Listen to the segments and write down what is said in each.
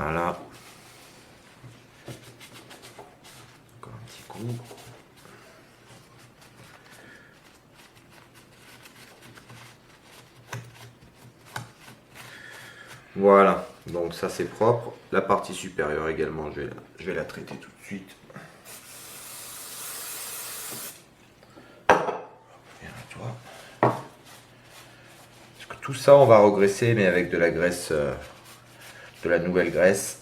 Voilà. Encore un petit coup. Voilà, donc ça c'est propre. La partie supérieure également, je vais la traiter tout de suite. Viens à toi. Parce que tout ça on va regraisser, mais avec de la graisse, de la nouvelle graisse.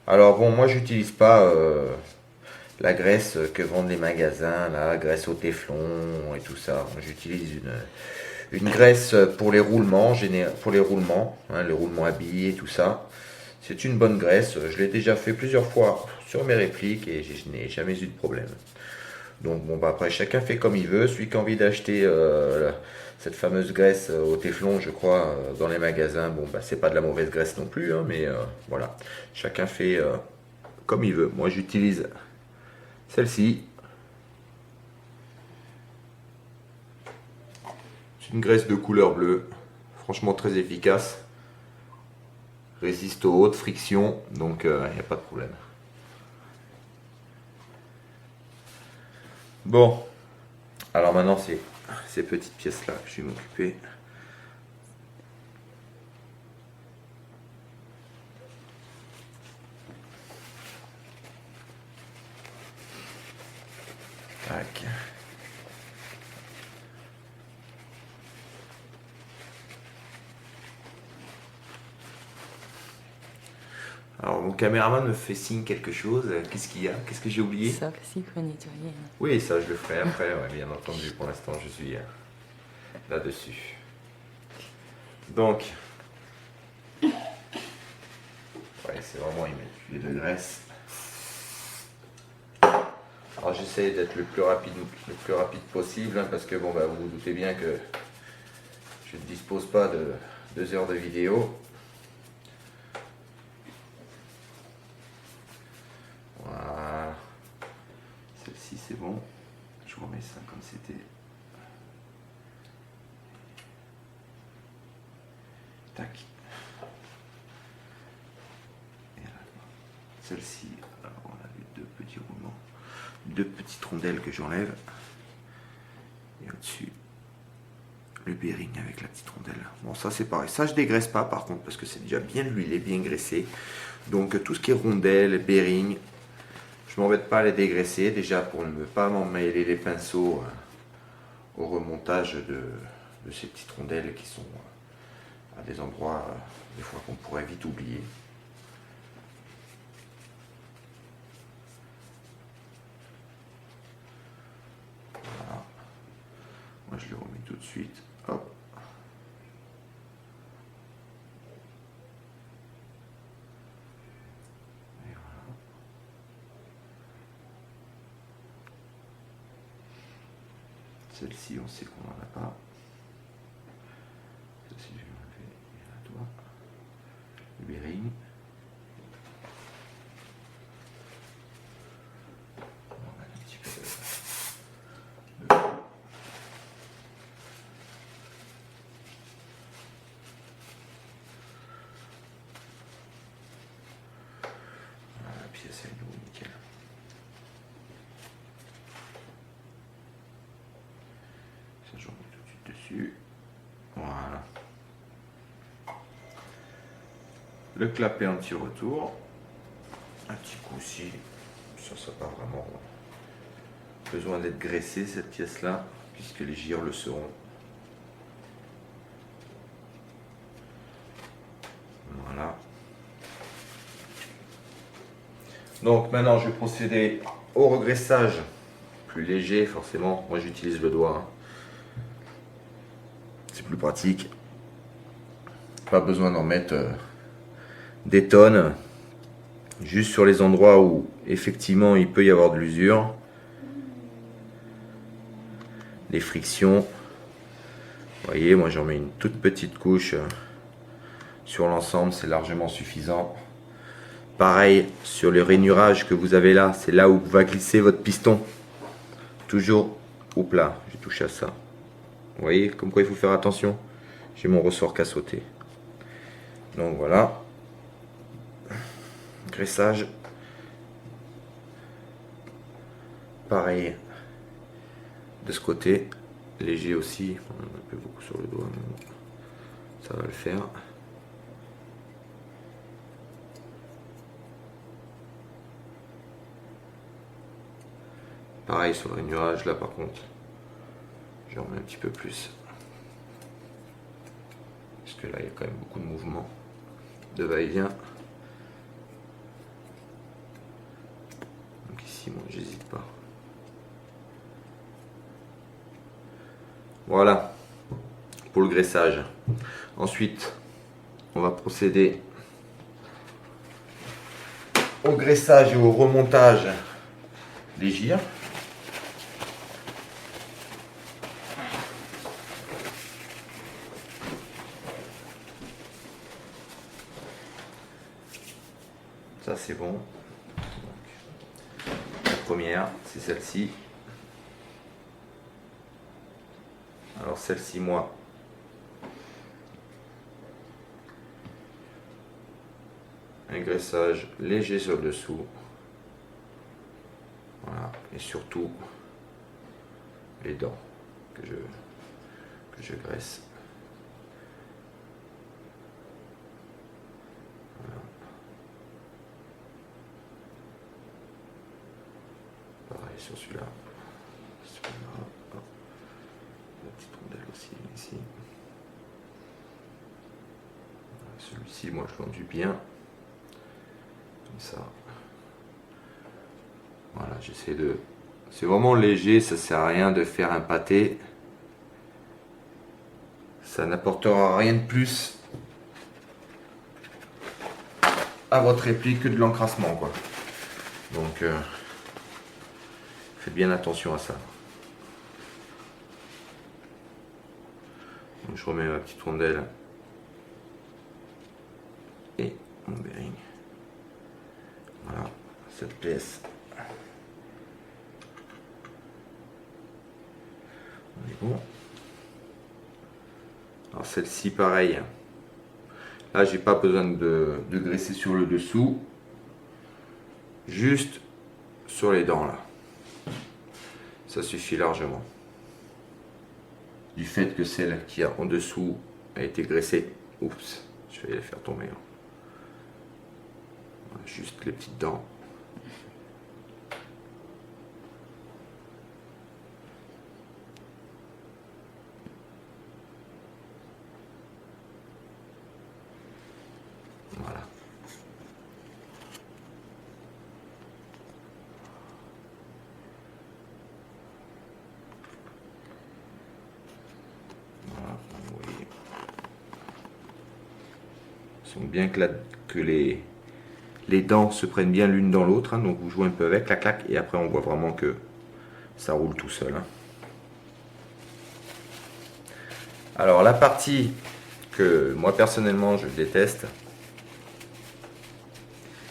Alors bon, moi j'utilise pas la graisse que vendent les magasins, la graisse au téflon et tout ça. J'utilise une graisse pour les roulements, hein, les roulements habillés et tout ça. C'est une bonne graisse. Je l'ai déjà fait plusieurs fois sur mes répliques et je n'ai jamais eu de problème. Donc bon, bah après chacun fait comme il veut. Celui qui a envie d'acheter cette fameuse graisse au téflon, je crois, dans les magasins, bon bah c'est pas de la mauvaise graisse non plus, hein, mais voilà, chacun fait comme il veut. Moi j'utilise celle-ci. C'est une graisse de couleur bleue, franchement très efficace. Résiste aux hautes frictions, donc il n'y a pas de problème. Bon, alors maintenant c'est ces petites pièces là que je vais m'occuper. Tac. Alors mon caméraman me fait signe quelque chose. Qu'est-ce qu'il y a? Qu'est-ce que j'ai oublié? Sauf s'il faut nettoyer. Oui, ça je le ferai après, ouais, bien entendu. Pour l'instant je suis là-dessus. Donc, ouais, c'est vraiment il met de graisse. Alors j'essaie d'être le plus rapide possible, hein, parce que bon bah vous vous doutez bien que je ne dispose pas de 2 heures de vidéo. Voilà. Celle-ci c'est bon. Je remets ça comme c'était. Tac. Et là, celle-ci, alors on a les 2 petits roulements, 2 petites rondelles que j'enlève. Et au-dessus, le bearing avec la petite rondelle. Bon, ça c'est pareil. Ça je dégraisse pas par contre parce que c'est déjà bien huilé, bien graissé. Donc tout ce qui est rondelles, bearing, je m'embête pas à les dégraisser déjà pour ne pas m'emmêler les pinceaux au remontage de ces petites rondelles qui sont à des endroits des fois qu'on pourrait vite oublier. Voilà. Moi je les remets tout de suite. Hop. Et voilà. Celle-ci on sait qu'on n'en a pas. Celle-ci je vais enlever à toi. Le bearing. On va mettre un petit peu de voilà, la pièce elle est nouveau, nickel. Ça je remets tout de suite dessus. Voilà. Le clapet anti-retour. Un petit coup aussi. Ça pas vraiment besoin d'être graissé cette pièce là, puisque les gires le seront. Voilà. Donc maintenant je vais procéder au regraissage plus léger forcément. Moi j'utilise le doigt. Hein. C'est plus pratique. Pas besoin d'en mettre des tonnes. Juste sur les endroits où effectivement il peut y avoir de l'usure. Les frictions. Vous voyez, moi j'en mets une toute petite couche sur l'ensemble, c'est largement suffisant. Pareil sur le rainurage que vous avez là, c'est là où va glisser votre piston. Toujours au plat, j'ai touché à ça. Vous voyez, comme quoi il faut faire attention. J'ai mon ressort qui a sauté. Donc voilà. Graissage. Pareil. De ce côté. Léger aussi. On en a un peu beaucoup sur le doigt, mais bon, ça va le faire. Pareil sur le nuage, là par contre, je remets un petit peu plus. Parce que là, il y a quand même beaucoup de mouvements, de va-et-vient. Donc ici, moi, j'hésite pas. Voilà, pour le graissage. Ensuite, on va procéder au graissage et au remontage des gires. Ça c'est bon. Donc, la première, c'est celle-ci. Alors celle-ci, moi, un graissage léger sur le dessous. Voilà. Et surtout les dents que je graisse. Voilà. Pareil sur celui-là. La petite rondelle aussi ici. Celui-ci, moi je l'enduis bien. Comme ça. Voilà, j'essaie de... C'est vraiment léger, ça sert à rien de faire un pâté. Ça n'apportera rien de plus à votre réplique que de l'encrassement, quoi. Donc, faites bien attention à ça. Donc, je remets ma petite rondelle et mon bearing. Voilà, cette pièce. On est bon. Alors celle-ci, pareil. Là, j'ai pas besoin de graisser sur le dessous. Juste sur les dents, là. Ça suffit largement. Du fait que celle qui a en dessous a été graissée. Oups, je vais les faire tomber. Voilà, juste les petites dents. Voilà. Voilà, vous voyez. Il semble bien que les dents se prennent bien l'une dans l'autre, hein, donc vous jouez un peu avec, clac clac, et après on voit vraiment que ça roule tout seul. Hein. Alors la partie que moi personnellement je déteste,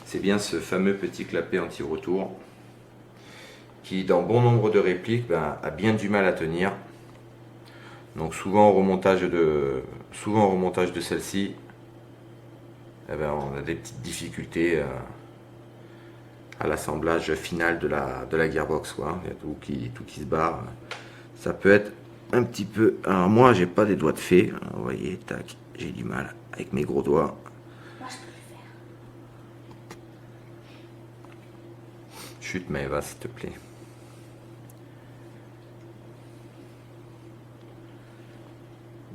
c'est bien ce fameux petit clapet anti-retour qui dans bon nombre de répliques a bien du mal à tenir. Donc souvent au remontage de celle-ci, on a des petites difficultés à l'assemblage final de la gearbox, quoi. Il y a tout qui se barre. Ça peut être un petit peu... Alors moi j'ai pas des doigts de fée, alors, vous voyez, tac, j'ai du mal avec mes gros doigts. Moi je peux le faire. Chute Maëva, s'il te plaît.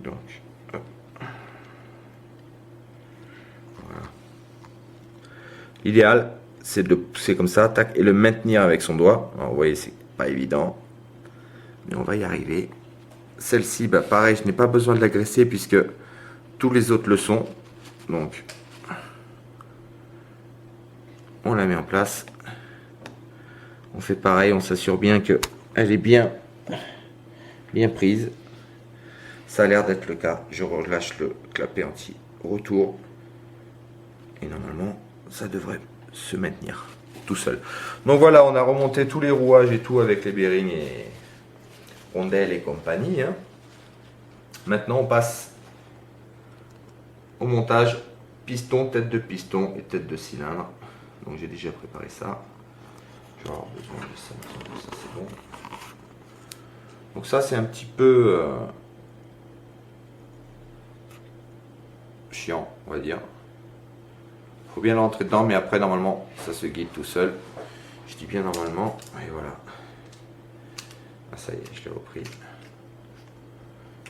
Donc, hop. Voilà. L'idéal, c'est de pousser comme ça, tac, et le maintenir avec son doigt. Alors, vous voyez, c'est pas évident, mais on va y arriver. Celle-ci, pareil, je n'ai pas besoin de la graisser puisque tous les autres le sont. Donc, on la met en place. On fait pareil, on s'assure bien qu'elle est bien prise. Ça a l'air d'être le cas. Je relâche le clapet anti-retour. Et normalement, ça devrait se maintenir tout seul. Donc voilà, on a remonté tous les rouages et tout avec les bearings et rondelles et compagnie. Hein. Maintenant, on passe au montage piston, tête de piston et tête de cylindre. Donc j'ai déjà préparé ça. Je vais avoir besoin de ça. Ça c'est bon. Donc ça c'est un petit peu chiant, on va dire. Faut bien rentrer dedans, mais après normalement ça se guide tout seul. Je dis bien normalement. Et voilà. Ah, ça y est, je l'ai repris.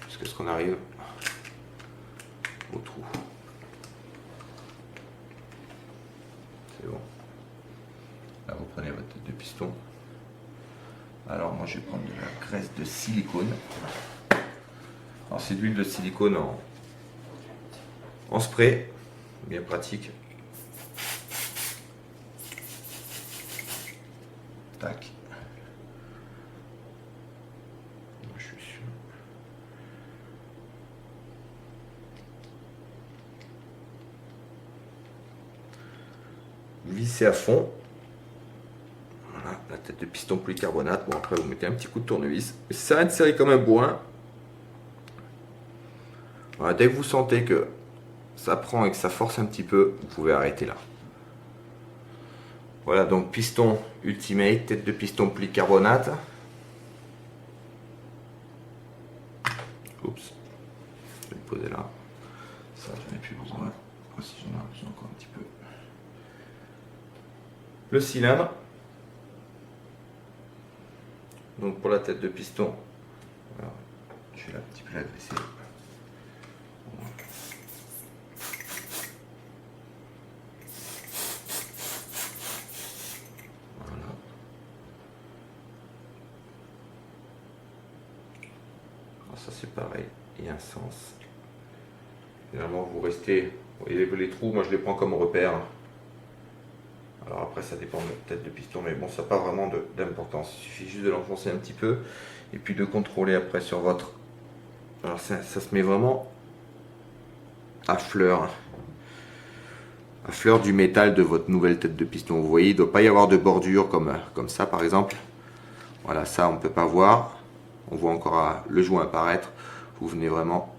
Jusqu'à ce qu'on arrive au trou. C'est bon. Là vous prenez votre tête de piston. Alors moi je vais prendre de la graisse de silicone. Alors c'est de l'huile de silicone en spray, bien pratique. Tac. Je suis sûr. Vissez à fond. Voilà, la tête de piston polycarbonate. Bon après vous mettez un petit coup de tournevis. Ça va serré comme un bourrin. Voilà, dès que vous sentez que ça prend et que ça force un petit peu, vous pouvez arrêter là. Voilà donc piston Ultimate, tête de piston polycarbonate. Oups, je vais le poser là. Ça, je n'ai plus besoin. Si j'en ai besoin encore un petit peu. Le cylindre. Donc pour la tête de piston, voilà, je vais un petit peu l'agresser. Voilà. Alors ça c'est pareil, il y a un sens. Finalement vous restez, vous voyez les trous, moi je les prends comme repère. Alors après ça dépend de la tête de piston, mais bon ça n'a pas vraiment d'importance. Il suffit juste de l'enfoncer un petit peu et puis de contrôler après sur votre... Alors ça se met vraiment à fleur du métal de votre nouvelle tête de piston. Vous voyez, il ne doit pas y avoir de bordure comme ça par exemple. Voilà, ça on ne peut pas voir. On voit encore le joint apparaître. Vous venez vraiment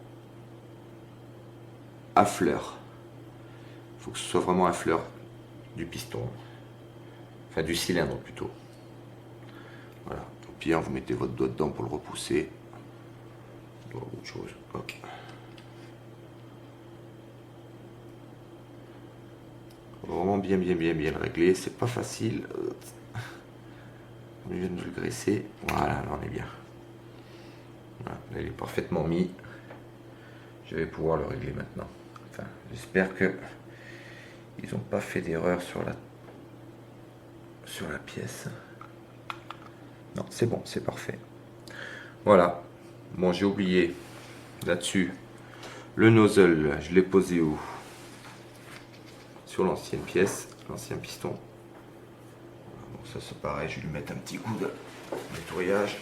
à fleur. Il faut que ce soit vraiment à fleur du piston. Enfin du cylindre plutôt. Voilà. Au pire, vous mettez votre doigt dedans pour le repousser. Autre chose. Ok. Vraiment bien le régler. C'est pas facile. On vient de le graisser. Voilà, là on est bien. Voilà, là il est parfaitement mis. Je vais pouvoir le régler maintenant. Enfin, j'espère que ils n'ont pas fait d'erreur sur la pièce. Non, c'est bon, c'est parfait. Voilà. Bon, j'ai oublié là-dessus le nozzle. Je l'ai posé où? Sur l'ancienne pièce, l'ancien piston. Bon, ça c'est pareil, je vais lui mettre un petit coup de nettoyage.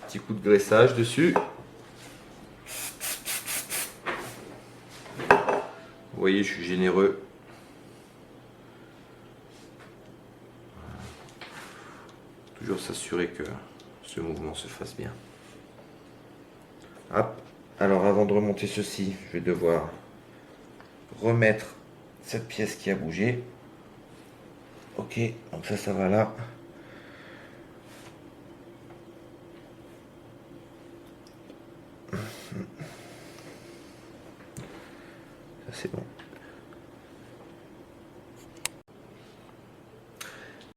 Petit coup de graissage dessus. Vous voyez, je suis généreux. Toujours s'assurer que ce mouvement se fasse bien. Hop. Alors avant de remonter ceci, je vais devoir remettre cette pièce qui a bougé. Ok, donc ça va là. Ça c'est bon.